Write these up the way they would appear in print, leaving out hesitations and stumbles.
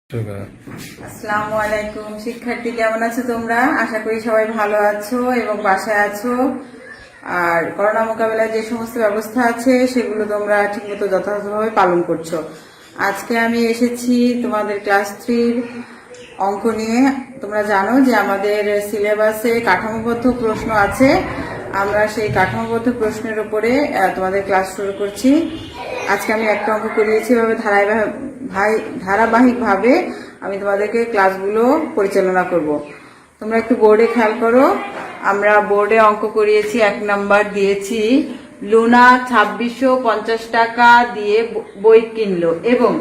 আসসালামু আলাইকুম শিক্ষার্থী, কেমন আছো তোমরা? আশা করি সবাই ভালো আছো এবং বাসায় আছো। আর করোনা মোকাবেলায় যে সমস্ত ব্যবস্থা আছে সেগুলো তোমরা ঠিকমতো যথাযথভাবে পালন করছো। আজকে আমি এসেছি তোমাদের ক্লাস 3 অঙ্ক নিয়ে। তোমরা জানো যে আমাদের সিলেবাসে কাঠামোবদ্ধ প্রশ্ন আছে। আমরা সেই কাঠামোবদ্ধ প্রশ্নের উপরে তোমাদের ক্লাস শুরু করছি। আজকে আমি একটা অঙ্ক করিয়েছি, এভাবে ধারাবাহিকভাবে আমি তোমাদেরকে ক্লাসগুলো পরিচালনা করব। তোমরা একটু বোর্ডে খেয়াল করো। আমরা বোর্ডে অঙ্ক করিয়েছি, 1 নাম্বার দিয়েছি লুনা 2650 টাকা দিয়ে বই কিনলো এবং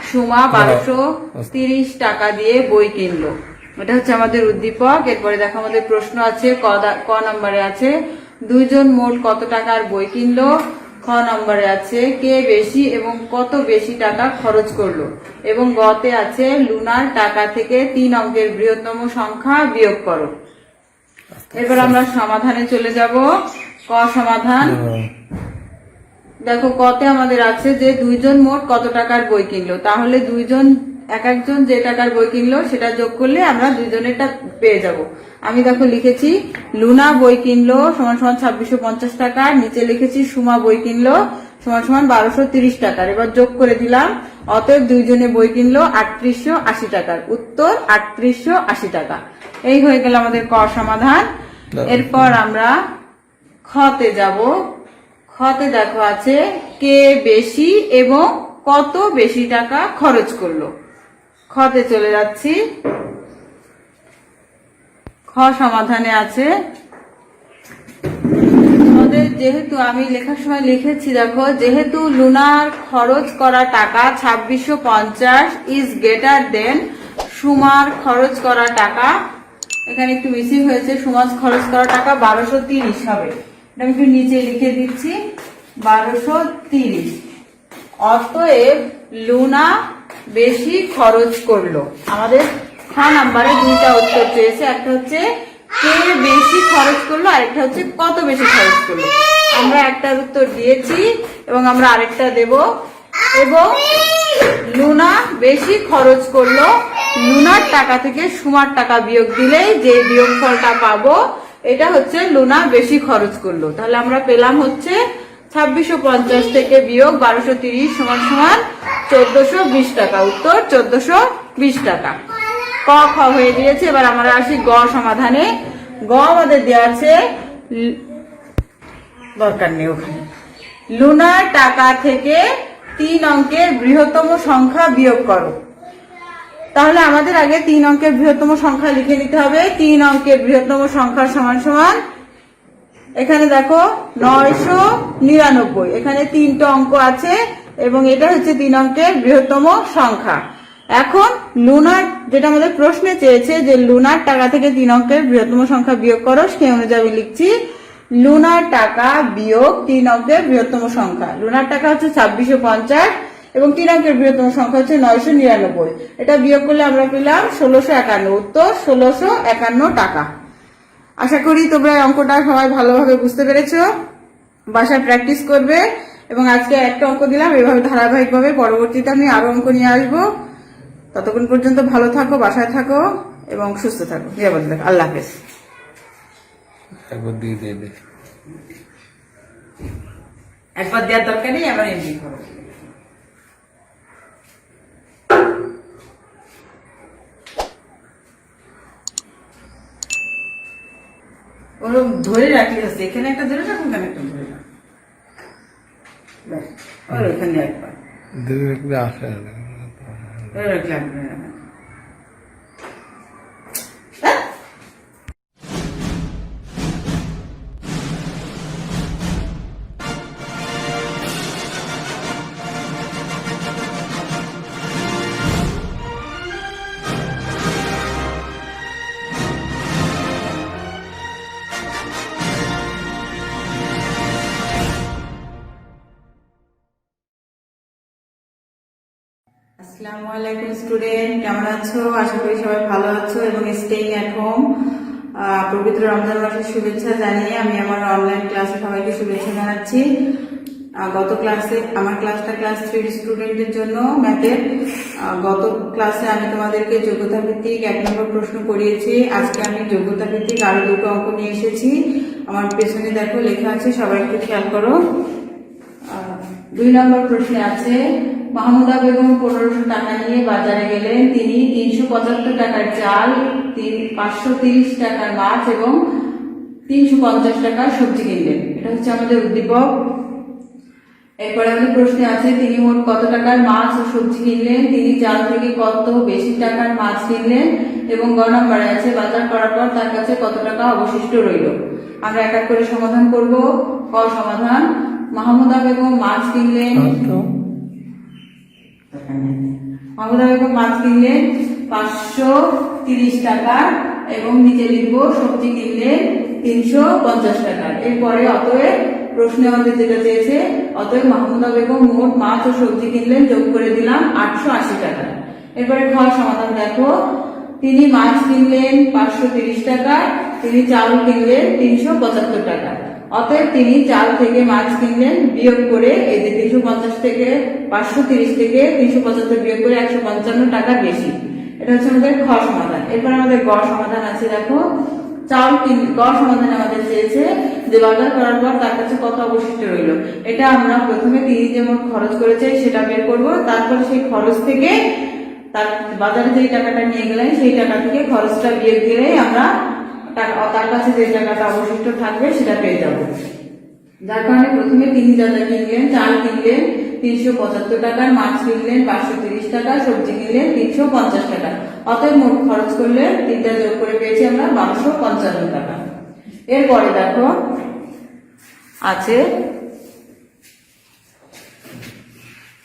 সুমা 1230 টাকা দিয়ে বই কিনলো। এটা হচ্ছে আমাদের উদ্দীপক। এরপরে দেখো আমাদের প্রশ্ন আছে, ক নম্বরে আছে দুইজন মোট কত টাকার বই কিনলো। খ নম্বরে আছে কে বেশি এবং কত বেশি টাকা খরচ করলো, এবং গতে আছে লুনার টাকা থেকে 3 অঙ্কের বৃহত্তম সংখ্যা বিয়োগ করো। এবার আমরা সমাধানে চলে যাব। ক সমাধান। দেখো কতে আমাদের আছে যে দুইজন মোট কত টাকার বই কিনলো, তাহলে দুইজন এক একজন যে টাকার বই কিনলো সেটা যোগ করলে আমরা দুইজনেরটা পেয়ে যাব। আমি দেখো লিখেছি লুনা বই কিনলো সমান সমান 2650 টাকা, নিচে লিখেছি সুমা বই কিনলো সমান সমান 1230 টাকার। এবার যোগ করে দিলাম, অতএব দুইজনে বই কিনলো 3880 টাকার। উত্তর 3880 টাকা। এই হয়ে গেল আমাদের ক সমাধান। এরপর আমরা খতে যাব। খতে দেখো আছে কে বেশি এবং কত বেশি টাকা খরচ করলো। খতে চলে যাচ্ছি। খ সমাধানে আছে আমাদের, যেহেতু আমি লেখার সময় লিখেছি দেখো, যেহেতু লুনার খরচ করা টাকা 2650 ইজ গ্রেটার দেন সুমার খরচ করা টাকা। এখানে একটু মিসিং হয়েছে, সুমার খরচ করা টাকা 1230 হবে। এটা আমি একটু নিচে লিখে দিচ্ছি 1230। অতএব লুনা বেশি খরচ করলো। আমাদের খ নাম্বারে দুইটা উত্তর চেয়েছে, একটা হচ্ছে কে বেশি খরচ করলো, আরেকটা হচ্ছে কত বেশি খরচ করলো। আমরা একটার উত্তর দিয়েছি এবং আমরা আরেকটা দেব। এবং লুনা বেশি খরচ করলো, লুনার টাকা থেকে সুমার টাকা বিয়োগ দিলেই যে বিয়োগফলটা পাবো এটা হচ্ছে লুনা বেশি খরচ করলো। তাহলে আমরা পেলাম হচ্ছে 2650 থেকে বিয়োগ 1230 সমান সমান 1420 টাকা। উত্তর 1420 টাকা। ক খ হয়ে গিয়েছে। এবার আমরা আসি গ সমাধানে। গ আমাদের দেওয়া আছে, দরকার নেই ওখানে, লুনার টাকা থেকে 3 অঙ্কের বৃহত্তম সংখ্যা বিয়োগ করো। তাহলে আমাদের আগে 3 অঙ্কের বৃহত্তম সংখ্যা লিখে নিতে হবে। 3 অঙ্কের বৃহত্তম সংখ্যা সমান সমান, এখানে দেখো 999। এখানে 3টা অঙ্ক আছে এবং এটা হচ্ছে 3 অঙ্কের বৃহত্তম সংখ্যা। এখন লুনার, যেটা আমাদের প্রশ্নে চেয়েছে যে লুনার টাকা থেকে 3 অঙ্কের বৃহত্তম সংখ্যা বিয়োগ করো, সেই অনুযায়ী লিখছি লুনার টাকা বিয়োগ 3 অঙ্কের বৃহত্তম সংখ্যা। লুনার টাকা হচ্ছে 2650 এবং 3 অঙ্কের বৃহত্তম সংখ্যা হচ্ছে 999। এটা বিয়োগ করলে আমরা পেলাম 1651। উত্তর 1651 টাকা। আশা করি তোমরা অঙ্কটা সবাই ভালোভাবে বুঝতে পেরেছো। বাসায় প্র্যাকটিস করবে এবং আজকে একটা অঙ্ক দিলাম, এভাবে ধারাবাহিকভাবে পরবর্তীতে আমি আরো অঙ্ক নিয়ে আসবো। ততক্ষণ পর্যন্ত ভালো থাকো, বাসায় থাকো এবং সুস্থ থাকো। আল্লাহ হাফেজ। একবার দেওয়ার দরকার নেই, আবার এমনি করো। ওরকম ধরে রাখলে হচ্ছে, এখানে একটা ধরে রাখো, এখানে একটা ধরে রাখো, ওর ওখানে একবার রাখলে আসসালামু আলাইকুম স্টুডেন্ট, কেমন আছো? আশা করি সবাই ভালো আছো এবং স্টেইং এট হোম। পবিত্র রমজান মাসের শুভেচ্ছা জানিয়ে আমি আমার অনলাইন ক্লাসে সবাইকে শুভেচ্ছা জানাচ্ছি। গত ক্লাসে আমার ক্লাসটা ক্লাস 3 স্টুডেন্টদের জন্য ম্যাথের। গত ক্লাসে আমি তোমাদেরকে যোগ্যতা ভিত্তিক 1 নম্বর প্রশ্ন করিয়েছি। আজকে আমি যোগ্যতা ভিত্তিক আরো 2টো অঙ্ক নিয়ে এসেছি। আমার পেছনে দেখো লেখা আছে, সবাই একটু খেয়াল করো। 2 নম্বর প্রশ্নে আছে, মাহমুদা বেগম 1500 টাকা নিয়ে বাজারে গেলেন। তিনি 375 টাকার চাল, 530 টাকার মাছ এবং 350 টাকার সবজি কিনলেন। এটা হচ্ছে আমাদের উদ্দীপক। এরপরে আমাদের প্রশ্নে আছে, তিনি মোট কত টাকার মাছ ও সবজি কিনলেন, তিনি চাল থেকে কত বেশি টাকার মাছ কিনলেন এবং গ নম্বরে আছে, বাজার করার পর তার কাছে কত টাকা অবশিষ্ট রইল। আমরা এক এক করে সমাধান করব। ক সমাধান, মাহমুদা বেগম মাছ কিনলেন 530 টাকা এবং নিচে লিখবো সবজি কিনলেন 350 টাকা। এরপরে অতএব প্রশ্নে আমাদের যেটা চেয়েছে, অতএব মাহমুদা বেগম মোট মাছ ও সবজি কিনলেন, যোগ করে দিলাম 880 টাকা। এরপরে খ সমাধান দেখো, তিনি মাছ কিনলেন 530 টাকা, তিনি চাল কিনলেন 375 টাকা। অতএব তিনি চাল থেকে মাছ কিনলেন, বিয়োগ করে এই যে 350 থেকে 530 থেকে 375 বিয়োগ করে 155 টাকা বেশি। এটা হচ্ছে আমাদের খ সমাধান। এরপর আমাদের গ সমাধান আছে, দেখো গ সমাধানে আমাদের চেয়েছে যে বাজার করার পর তার কাছে কত অবশিষ্ট রইল। এটা আমরা প্রথমে তিনি যেমন খরচ করেছে সেটা বের করব, তারপরে সেই খরচ থেকে তার বাজারে যে টাকাটা নিয়ে গেলেন সেই টাকা থেকে খরচটা বিয়োগ দিলে আমরা তার কাছে যে টাকাটা অবশিষ্ট থাকবে সেটা পেয়ে যাব। যার কারণে প্রথমে তিনি যা যা কিনলেন, চাল কিনলেন 375 টাকার, মাছ কিনলেন 530 টাকা, সবজি কিনলেন 350 টাকা। অতএব মোট খরচ করলে তিনটা যোগ করে পেয়েছি আমরা 1255 টাকা। এরপরে দেখো আছে,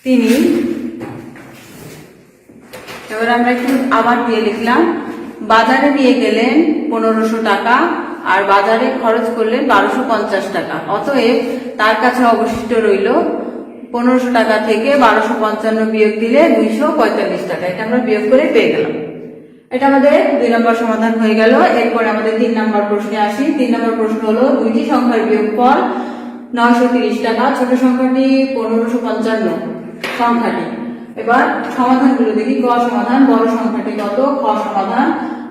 তিনি, এবার আমরা একটু আবার দিয়ে লিখলাম, বাজারে নিয়ে গেলেন 1500 টাকা আর বাজারে খরচ করলেন 1250 টাকা। অতএব তার কাছে অবশিষ্ট রইল 1500 টাকা থেকে 1255 বিয়োগ দিলে 245 টাকা। এটা আমরা বিয়োগ করে পেয়ে গেলাম। এটা আমাদের 2 নম্বর সমাধান হয়ে গেল। এরপরে আমাদের 3 নম্বর প্রশ্নে আসি। 3 নম্বর প্রশ্ন হলো, দুইটি সংখ্যার বিয়োগফল 930 টাকা, ছোট সংখ্যাটি 1555 সংখ্যাটি। এবার সমাধানগুলো দেখি। ক সমাধান, বড় সংখ্যাটি কত। খ সমাধান,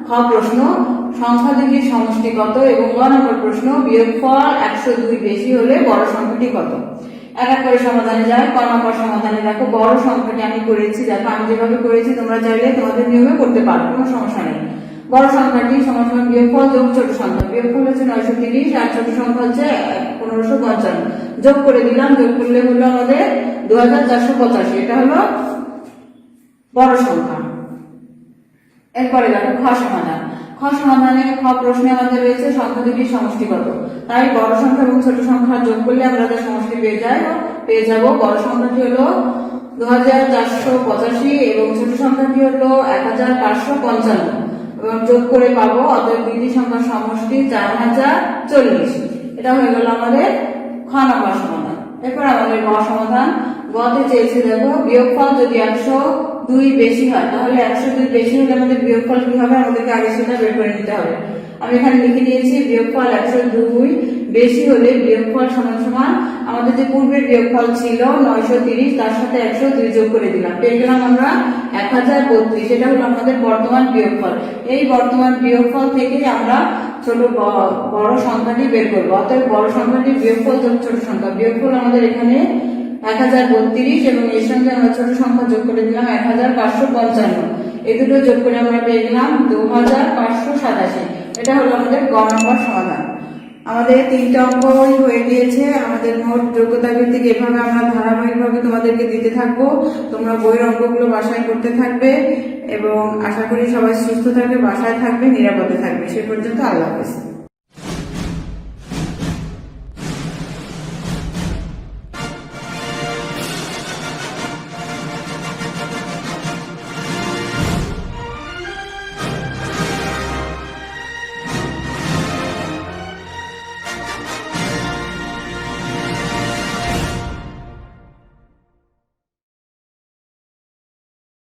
খ প্রশ্ন, সংখ্যা দুটির সমষ্টি কত এবং গ নম্বর প্রশ্ন, বিয়োগফল 102 বেশি হলে বড় সংখ্যাটি কত। এক এক করে সমাধানে যায়। ক নম্বর সমাধানে দেখো, বড় সংখ্যাটি আমি করেছি, দেখো আমি যেভাবে করেছি তোমরা চাইলে তোমাদের নিয়মে করতে পারো, কোনো সমস্যা নেই। বড় সংখ্যাটি সমান বিয়োগফল যোগ ছোট সংখ্যা, বিয়োগফল হচ্ছে 930 আর ছোট সংখ্যা হচ্ছে 1555, যোগ করে দিলাম, যোগ করলে হলো আমাদের 2485। এটা হলো বড় সংখ্যা। এরপরে দেখো খ সমাধান। খ সমাধানে, খ প্রশ্নে আমাদের রয়েছে সংখ্যা দুটির সমষ্টি কত। তাই বড় সংখ্যা এবং ছোট সংখ্যা যোগ করলে আমরা তার সমষ্টি পেয়ে যাব। বড় সংখ্যাটি হলো 2485 এবং ছোট সংখ্যাটি হলো 1555 এবং যোগ করে পাবো, অতএব দুইটি সংখ্যার সমষ্টি 4040। এটা হয়ে গেল আমাদের খ নম্বর সমাধান। এরপর আমাদের গ সমাধান। গতে চেয়েছে দেখো, বিয়োগফল যদি 102 বেশি হয়, তাহলে 102 বেশি হলে আমাদের বিয়োগফল কি হবে, আমাদেরকে আগে সেটা বের করে নিতে হবে। আমি এখানে লিখে নিয়েছি, বিয়োগফল 102 বেশি হলে বিয়োগফল সমান সমান আমাদের যে পূর্বের বিয়োগফল ছিল 930, তার সাথে 102 যোগ করে দিলাম, পেয়ে গেলাম আমরা 1032। এটা হলো আমাদের বর্তমান বিয়োগফল। এই বর্তমান বিয়োগফল থেকে আমরা ছোট বড় সংখ্যাটি বের করবো। অর্থাৎ বড় সংখ্যাটি বিয়োগফল যোগ ছোট সংখ্যা, বিয়োগফল আমাদের এখানে 1032 এবং এর সঙ্গে আমরা ছোট সংখ্যা যোগ করে দিলাম 1555। এই দুটো যোগ করে আমরা পেয়ে গেলাম 2587। এটা হলো আমাদের গ নম্বর সমাধান। আমাদের 3টা অঙ্ক হয়ে গিয়েছে। আমাদের মোট যোগ্যতা ভিত্তিক এভাবে আমরা ধারাবাহিকভাবে তোমাদেরকে দিতে থাকবো। তোমরা বইয়ের অঙ্কগুলো বাসায় করতে থাকবে এবং আশা করি সবাই সুস্থ থাকবে, বাসায় থাকবে, নিরাপদে থাকবে। সে পর্যন্ত আল্লাহ হাফেজ।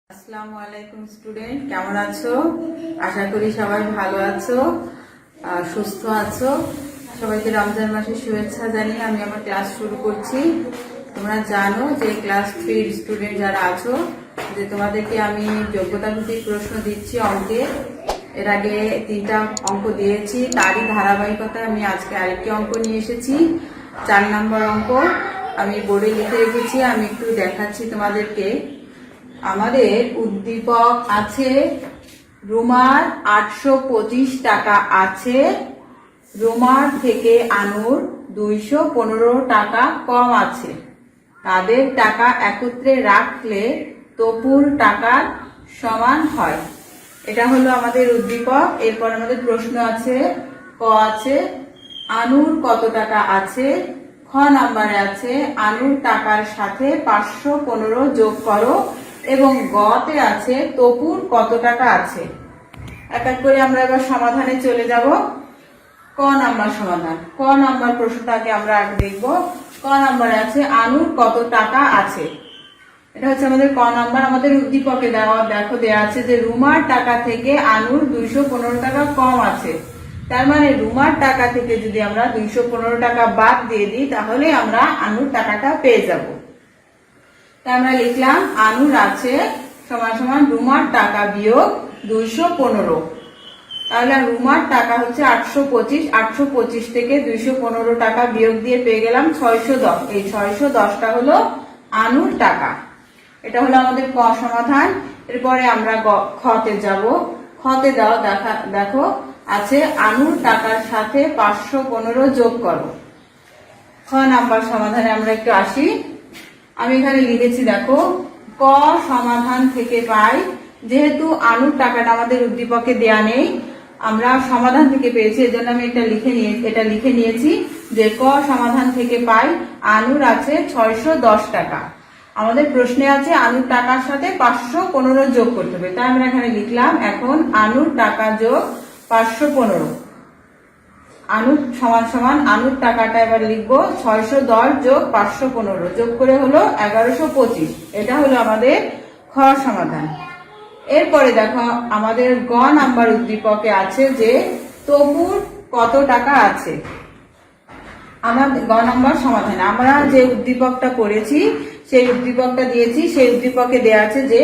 আসসালামু আলাইকুম স্টুডেন্ট, কেমন আছো? আশা করি সবাই ভালো আছো, সুস্থ আছো। সবাইকে রমজান মাসের শুভেচ্ছা জানিয়ে আমি আমার ক্লাস শুরু করছি। তোমরা জানো যে ক্লাস 3 স্টুডেন্ট যারা আছো যে তোমাদেরকে আমি যোগ্যতা ভিত্তিক প্রশ্ন দিচ্ছি অঙ্কের। এর আগে 3টা অঙ্ক দিয়েছি, তারই ধারাবাহিকতায় আমি আজকে আরেকটি অঙ্ক নিয়ে এসেছি। 4 নম্বর অঙ্ক আমি বোর্ডে লিখে রেখেছি, আমি একটু দেখাচ্ছি তোমাদেরকে। আমাদের উদ্দীপক আছে রুমার 825 টাকা আছে, রুমার থেকে আনুর 215 টাকা কম আছে। তাদের টাকা একত্রে রাখলে তপুর টাকার সমান হয়। এটা হলো আমাদের উদ্দীপক। এরপর আমাদের প্রশ্ন আছে, ক আছে আনুর কত টাকা আছে। খ নাম্বারে আছে আনুর টাকার সাথে 515 যোগ করো এবং গতে আছে তপুর কত টাকা আছে। এক এক করে আমরা এবার সমাধানে চলে যাব। ক নাম্বার সমাধান, ক নাম্বার প্রশ্নটাকে আমরা আগে দেখব। ক নাম্বারে আছে আনুর কত টাকা আছে। এটা হচ্ছে আমাদের ক নাম্বার। আমাদের উদ্দীপকে দেখো দেয়া আছে যে রুমার টাকা থেকে আনুর 215 টাকা কম আছে। তার মানে রুমার টাকা থেকে যদি আমরা 215 টাকা বাদ দিয়ে দিই তাহলে আমরা আনুর টাকাটা পেয়ে যাব। তাই আমরা লিখলাম আনুর আছে সমান সমান রুমার টাকা বিয়োগ 215। তাহলে রুমার টাকা হচ্ছে 825, 825 থেকে 215 টাকা বিয়োগ দিয়ে পেয়ে গেলাম 610। এই 610টা হলো আনুর টাকা। এটা হলো আমাদের ক সমাধান। এরপরে আমরা খতে যাব। খতে দাও দেখো আছে আনুর টাকার সাথে 515 যোগ করো। খ নাম্বার সমাধানে আমরা একটু আসি। আমি এখানে লিখেছি দেখো, ক সমাধান থেকে পাই, যেহেতু আনুর টাকাটা আমাদের উদ্দীপকে দেয়া নেই, আমরা সমাধান থেকে পেয়েছি, এজন্য আমি এটা লিখে নিয়েছি যে ক সমাধান থেকে পাই আনুর আছে 610 টাকা। আমাদের প্রশ্নে আছে আনুর টাকার সাথে 515 যোগ করতে হবে, তাই আমরা এখানে লিখলাম এখন আনুর টাকা যোগ 515। আনুর সমান সমান আনুর টাকাটা এবার লিখবো 610 যোগ 515 যোগ করে হলো 1125। এটা হলো আমাদের খ সমাধান। এরপরে দেখো আমাদের গ নাম্বার উদ্দীপকে আছে যে তপুর কত টাকা আছে। আমাদের গ নাম্বার সমাধানে আমরা যে উদ্দীপকটা করেছি সেই উদ্দীপকটা দিয়েছি, সেই উদ্দীপকে দেয়া আছে যে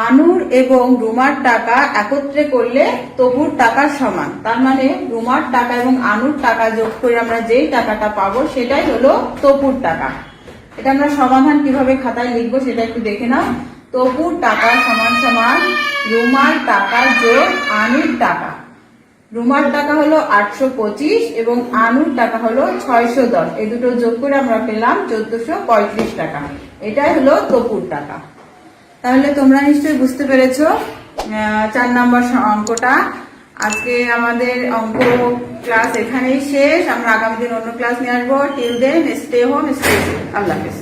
আনুর এবং রুমার টাকা একত্রে করলে তপুর টাকার সমান। তার মানে রুমার টাকা এবং আনুর টাকা যোগ করে আমরা যেই টাকাটা পাবো সেটাই হলো তপুর টাকা। এটা আমরা সমাধান কিভাবে খাতায় লিখবো সেটা একটু দেখে নাও। তপুর টাকা সমান সমান রুমার টাকা যোগ আনুর টাকা। রুমার টাকা হলো 825 এবং আনুর টাকা হলো 610। এই দুটো যোগ করে আমরা পেলাম 1435 টাকা। এটাই হলো তপুর টাকা। তাহলে তোমরা নিশ্চয়ই বুঝতে পেরেছো 4 নম্বর অঙ্কটা। আজকে আমাদের অঙ্ক ক্লাস এখানেই শেষ। আমরা আগামী দিন অন্য ক্লাস নিয়ে আসবো। Till then stay home, stay safe. আল্লাহ হাফেজ।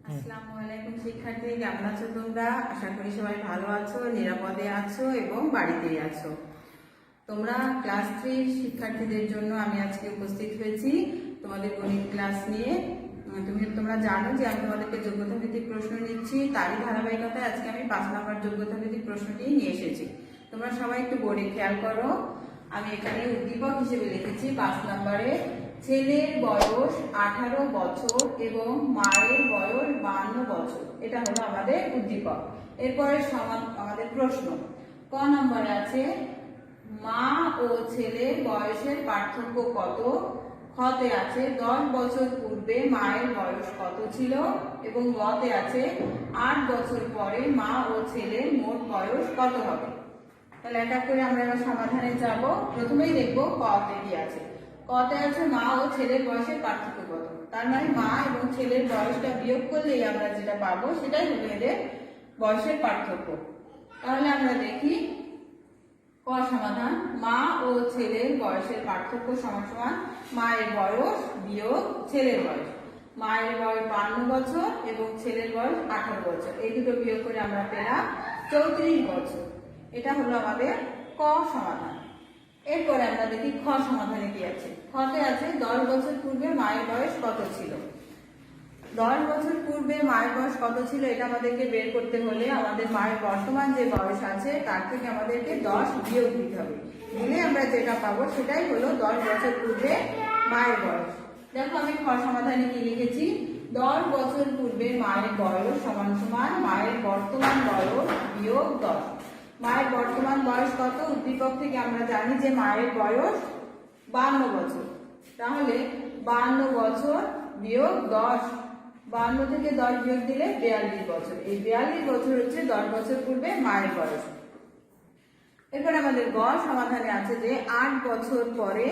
আসসালামু আলাইকুম শিক্ষার্থী, কেমন আছো তোমরা? আশা করি সবাই ভালো আছো, নিরাপদে আছো এবং বাড়িতেই আছো। তোমরা ক্লাস 3 শিক্ষার্থীদের জন্য আমি আজকে উপস্থিত হয়েছি তোমাদের গণিত ক্লাস নিয়ে। তোমরা জানো যে আমি তোমাদেরকে যোগ্যতা ভিত্তিক প্রশ্ন নিচ্ছি, তারই ধারাবাহিকতায় আজকে আমি 5 নম্বর যোগ্যতা ভিত্তিক প্রশ্নটি নিয়ে এসেছি। তোমরা সবাই একটু বোর্ডে খেয়াল করো। আমি এখানে উদ্দীপক হিসেবে লিখেছি 5 নম্বরে ছেলের বয়স 18 বছর এবং মায়ের বয়স 52 বছর। এটা হলো আমাদের উদ্দীপক। এরপরে আমাদের প্রশ্ন ক নম্বরে আছে মা ও ছেলের বয়সের পার্থক্য কত। খতে আছে 10 বছর পূর্বে মায়ের বয়স কত ছিল এবং গতে আছে 8 বছর পরে মা ও ছেলের মোট বয়স কত হবে। তাহলে এক এক করে আমরা এবার সমাধানে যাব। প্রথমেই দেখবো কতে কি আছে। কতে আছে মা ও ছেলের বয়সের পার্থক্য কত। তার মানে মা এবং ছেলের বয়সটা বিয়োগ করলেই আমরা যেটা পাবো সেটাই হলো এদের বয়সের পার্থক্য। তাহলে আমরা দেখি ক সমাধান মা ও ছেলের বয়সের পার্থক্য সমান সমান মায়ের বয়স বিয়োগ ছেলের বয়স। মায়ের বয়স 52 বছর এবং ছেলের বয়স 18 বছর। এই দুটো বিয়োগ করে আমরা পেলাম 34 বছর। এটা হলো আমাদের ক সমাধান। এরপরে আমরা দেখি খ সমাধানে কি আছে। খতে আছে 10 বছর পূর্বে মায়ের বয়স কত ছিল। 10 বছর পূর্বে মায়ের বয়স কত ছিল এটা আমাদেরকে বের করতে হলে আমাদের মায়ের বর্তমান যে বয়স আছে তার থেকে আমাদেরকে 10 বিয়োগ দিতে হবে। দিলে আমরা যেটা পাবো সেটাই হলো 10 বছর পূর্বে মায়ের বয়স। দেখো আমি খ সমাধানে কি লিখেছি, 10 বছর পূর্বে মায়ের বয়স সমান সমান মায়ের বর্তমান বয়স বিয়োগ 10। মায়ের বর্তমান বয়স কত, উদ্দীপক থেকে আমরা জানি যে মায়ের বয়স 52 বছর। তাহলে 52 বছর বিয়োগ 10, 52 থেকে 10 বিয়োগ দিলে 42 বছর। এই 42 বছর হচ্ছে 10 বছর পূর্বে মায়ের বয়স। এরপর আমাদের গ সমাধানে আছে যে 8 বছর পরে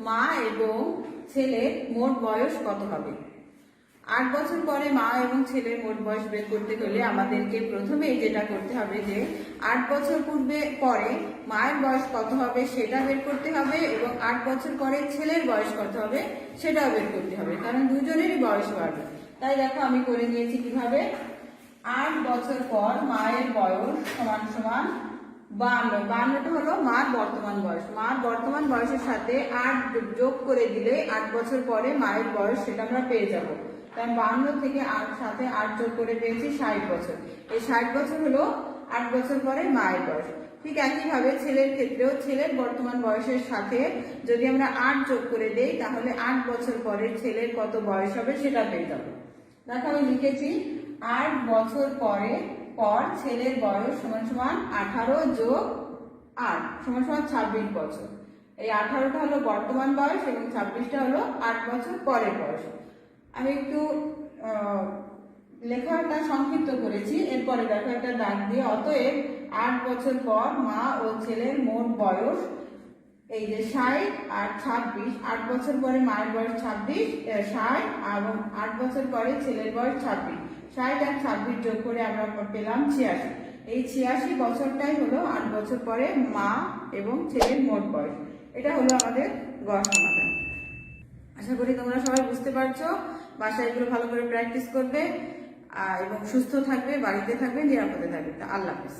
মা এবং ছেলের মোট বয়স কত হবে। 8 বছর পরে মা এবং ছেলের মোট বয়স বের করতে হলে আমাদেরকে প্রথমেই যেটা করতে হবে যে 8 বছর পরে মায়ের বয়স কত হবে সেটা বের করতে হবে, এবং 8 বছর পরে ছেলের বয়স কত হবে সেটাও বের করতে হবে, কারণ দুজনেরই বয়স বাড়বে। তাই দেখো আমি করে নিয়েছি কিভাবে, 8 বছর পর মায়ের বয়স সমান সমান 52। 52টা হলো মার বর্তমান বয়স। মার বর্তমান বয়সের সাথে 8 যোগ করে দিলে 8 বছর পরে মায়ের বয়স সেটা আমরা পেয়ে যাব। তাই 52 থেকে 8 সাথে 8 যোগ করে পেয়েছি 60 বছর। এই 60 বছর হলো 8 বছর পরে মায়ের বয়স। ঠিক একইভাবে ছেলের ক্ষেত্রেও ছেলের বর্তমান বয়সের সাথে যদি আমরা 8 যোগ করে দেই তাহলে 8 বছর পরে ছেলের কত বয়স হবে সেটা পেয়ে যাবো। দেখো আমি লিখেছি 8 বছর পর ছেলের বয়স সমান সমান 18 যোগ 8 সমান সমান 26 বছর। এই 18টা হলো বর্তমান বয়স এবং 26টা হলো 8 বছর পরের বয়স। আমি একটু লেখাটা সংক্ষিপ্ত করেছি। এরপরে দেখো একটা দাগ দিয়ে, অতএব 8 বছর পর মা ও ছেলের মোট বয়স এই যে 60 আর 26, 8 বছর পরে মায়ের বয়স 26, 60 এবং 8 বছর পরে ছেলের বয়স 26, 60 আর 26 যোগ করে আমরা পেলাম 86। এই 86 বছরটাই হলো 8 বছর পরে মা এবং ছেলের মোট বয়স। এটা হলো আমাদের গ সমাধান। আশা করি তোমরা সবাই বুঝতে পারছো। বাসায় এগুলো ভালো করে প্র্যাকটিস করবে এবং সুস্থ থাকবে, বাড়িতে থাকবে, নিরাপদে থাকবে। আল্লাহ হাফেজ।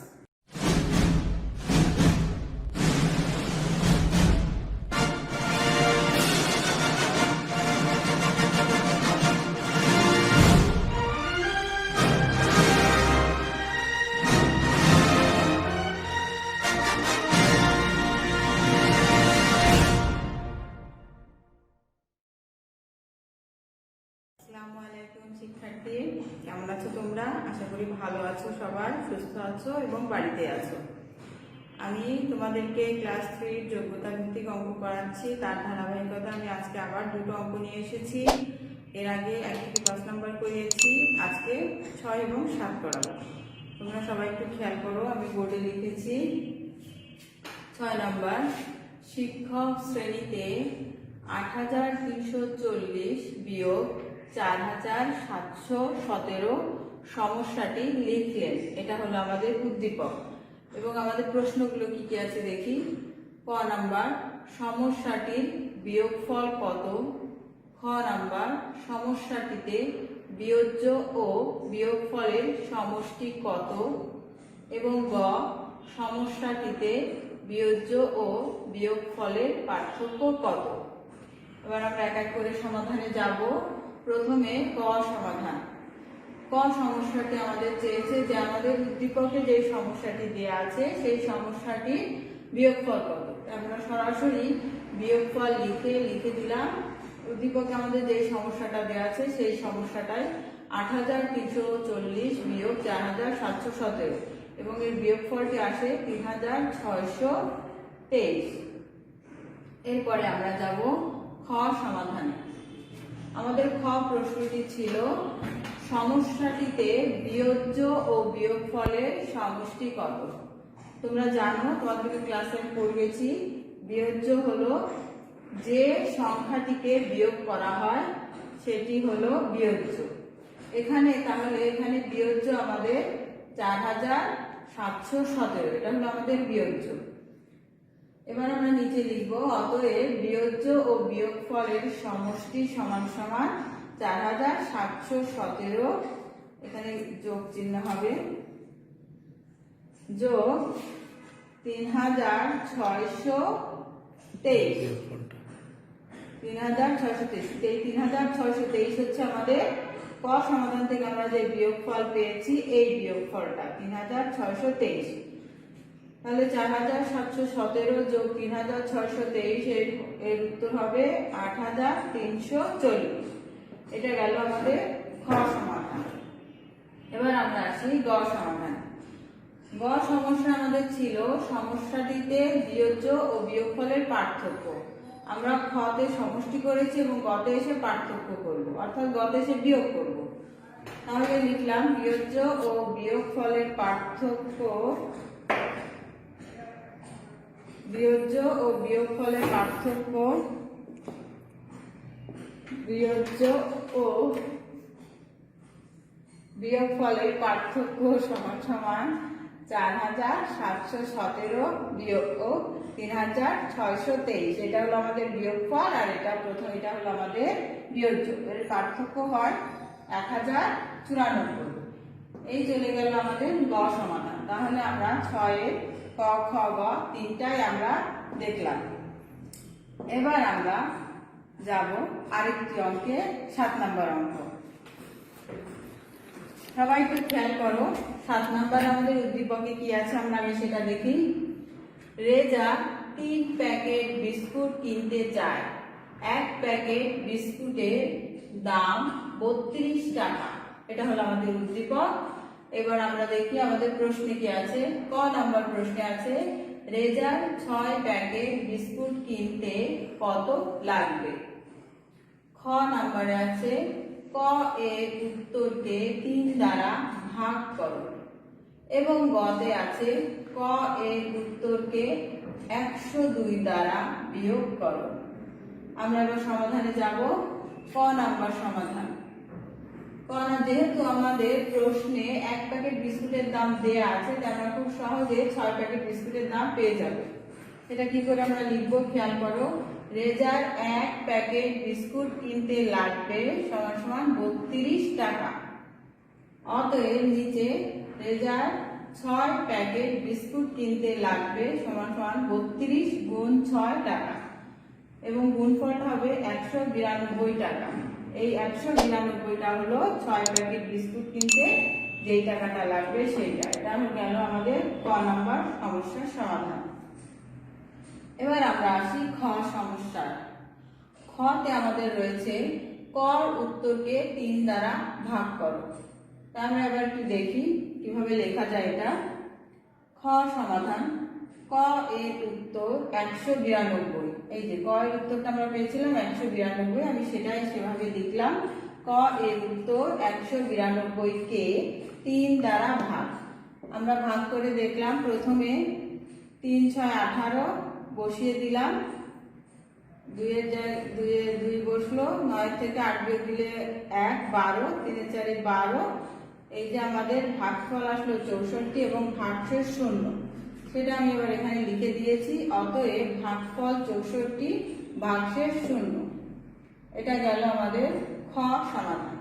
আসসালামু আলাইকুম শিক্ষার্থী, কেমন আছো তোমরা? আশা করি ভালো আছো, সবাই সুস্থ আছো এবং বাড়িতে আছো। আমি তোমাদেরকে ক্লাস 3 যোগ্যতা ভিত্তিক অঙ্ক করাচ্ছি। তার ধারাবাহিকতা আমি আজকে আবার 2টো অঙ্ক নিয়ে এসেছি। এর আগে 1 থেকে 10 নম্বর করিয়েছি, আজকে 6 এবং 7 করাবো। তোমরা সবাই একটু খেয়াল করো, আমি বোর্ডে লিখেছি 6 নম্বর, শিক্ষক শ্রেণীতে 8340 বিয়োগ 4717 সমস্যাটি লিখলেন। এটা হলো আমাদের উদ্দীপক। এবং আমাদের প্রশ্নগুলো কি কি আছে দেখি। ক নাম্বার, সমস্যাটির বিয়োগফল কত। খ নাম্বার, সমস্যাটিতে বিয়োজ্য ও বিয়োগফলের সমষ্টি কত। এবং গ, সমস্যাটিতে বিয়োজ্য ও বিয়োগফলের পার্থক্য কত। এবার আমরা এক এক করে সমাধানে যাব। প্রথমে ক সমাধান। ক সমস্যাটি আমাদের চেয়েছে যে আমাদের উদ্দীপকে যে সমস্যাটি দেওয়া আছে সেই সমস্যাটি বিয়োগফল কত। আমরা সরাসরি বিয়োগফল লিখে দিলাম। উদ্দীপকে আমাদের যে সমস্যাটা দেওয়া আছে সেই সমস্যাটাই 8340 বিয়োগ 4717 এবং এর বিয়োগফলটি আসে 3623। এরপরে আমরা যাব খ সমাধানে। আমাদের খ প্রশ্নটি ছিল সমস্যাটিতে বিয়োজ্য ও বিয়োগফলের সমষ্টি কত। তোমরা জানো, তোমাদেরকে ক্লাসে পড়িয়েছি, বিয়োজ্য হলো যে সংখ্যাটিকে বিয়োগ করা হয় সেটি হলো বিয়োজ্য। তাহলে এখানে বিয়োজ্য আমাদের 4717, এটা হলো আমাদের বিয়োজ্য। এবার আমরা নিচে লিখব, অতএব বিয়োজ্য ও বিয়োগফলের সমষ্টি সমান সমান 4717, এখানে যোগ চিহ্ন হবে, যোগ 3623 3623। এই 3623 হচ্ছে আমাদের ক সমাধান থেকে আমরা যে বিয়োগফল পেয়েছি এই বিয়োগফলটা 3623। তাহলে 4717 যোগ 3623 এর উত্তর হবে 8340। এটা গেল আমাদের খ সমাধান। এবার আমরা আসি গ সমাধান। গ সমস্যা আমাদের ছিল সমস্যাটিতে বিয়োজ্য ও বিয়োগফলের পার্থক্য। আমরা খতে সমষ্টি করেছি এবং গতে এসে পার্থক্য করব, অর্থাৎ গতে এসে বিয়োগ করব। তাহলে লিখলাম বিয়োজ্য ও বিয়োগফলের পার্থক্য, বিয়োজ্য ও বিয়োগফলের পার্থক্য, বিয়োজ্য ও বিয়োগফলের পার্থক্য সমান সমান 4717 বিয়োগ ও 3623। এটা হলো আমাদের বিয়োগফল আর এটা হলো আমাদের বিয়োজ্য। এর পার্থক্য হয় 1094। এই চলে গেল আমাদের গ সমাধান। তাহলে আমরা 6 ক খ গ তিনটাই আমরা দেখলাম। এবার আমরা যাব আরেকটি অঙ্কে, 7 নম্বর অঙ্ক। সবাই একটু খেয়াল করো, 7 নম্বর আমাদের উদ্দীপকে কি আছে আমরা আগে সেটা দেখি। রেজা 3 প্যাকেট বিস্কুট কিনতে চায়। 1 প্যাকেট বিস্কুটের দাম 32 টাকা। এটা হলো আমাদের উদ্দীপক। এবার আমরা দেখি আমাদের প্রশ্নে কি আছে। ক নম্বর প্রশ্নে আছে রেজার 6 প্যাকেট বিস্কুট কিনতে কত লাগবে। খ নম্বরে আছে ক এর উত্তরকে 3 দ্বারা ভাগ করো এবং গতে আছে ক এর উত্তরকে 102 দ্বারা বিয়োগ করো। আমরা এবার সমাধানে যাব। ক নম্বর সমাধান। যেহেতু আমাদের প্রশ্নে 1 প্যাকেট বিস্কুটের দাম দেয়া আছে, তাই আমরা খুব সহজে 6 প্যাকেট বিস্কুটের দাম পেয়ে যাব। এটা কি করে আমরা লিখবো খেয়াল করো। রেজার 1 প্যাকেট বিস্কুট কিনতে লাগবে সমান সমান 32 টাকা। অতএব নিচে রেজার 6 প্যাকেট বিস্কুট কিনতে লাগবে সমান সমান 32 গুণ 6 টাকা এবং গুণফলটা হবে 192 টাকা। এই 192টা হলো 6 প্যাকেট বিস্কুট কিনতে যেই টাকাটা লাগবে সেইটা। এটা গেল আমাদের ক নম্বর সমস্যার সমাধান। এবার আমরা আসি খ সমস্যা। খতে আমাদের রয়েছে কর উত্তরকে 3 দ্বারা ভাগ করো। তা আমরা এবার একটু দেখি কিভাবে লেখা যায় এটা। খ সমাধান। ক এর উত্তর 192। এই যে ক এর উত্তরটা আমরা পেয়েছিলাম 192, আমি সেটাই সেভাবে লিখলাম। ক এর উত্তর 192 কে 3 দ্বারা ভাগ। আমরা ভাগ করে দেখলাম। প্রথমে 3 6 18 বসিয়ে দিলাম, 2 এর জায়গায় 2 বসলো, 9 থেকে 8 বিয়োগ দিলে 1 12, 3 এর 4 12। এই যে আমাদের ভাগফল আসলো 64 এবং ভাগশেষ 0, সেটা আমি এবার এখানে লিখে দিয়েছি। অতএব ভাগফল 64, ভাগশেষ 0। এটা গেল আমাদের খ সমাধান।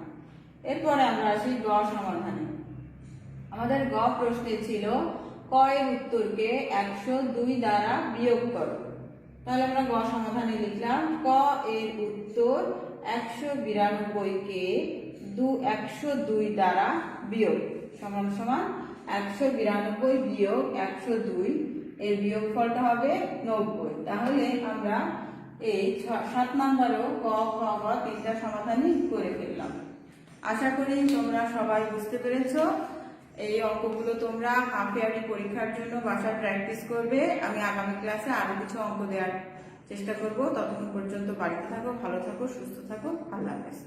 এরপরে আমরা আসি গ সমাধানে। আমাদের গ প্রশ্নে ছিল ক এর উত্তরকে 102 দ্বারা বিয়োগ করো। তাহলে আমরা গ সমাধানে লিখলাম ক এর উত্তর 192 কে 102 দ্বারা বিয়োগ সমান সমান 192 বিয়োগ 102, এর বিয়োগফলটা হবে 90। তাহলে আমরা এই 7 নম্বরও ক খ গ তিনটা সমাধানই করে ফেললাম। আশা করি তোমরা সবাই বুঝতে পেরেছো। এই অঙ্কগুলো তোমরা হাফ ইয়ারলি পরীক্ষার জন্য বাসায় প্র্যাকটিস করবে। আমি আগামী ক্লাসে আরো কিছু অঙ্ক দেওয়ার চেষ্টা করব। ততক্ষণ পর্যন্ত বাড়িতে থাকো, ভালো থাকো, সুস্থ থাকো। আল্লাহ হাফেজ।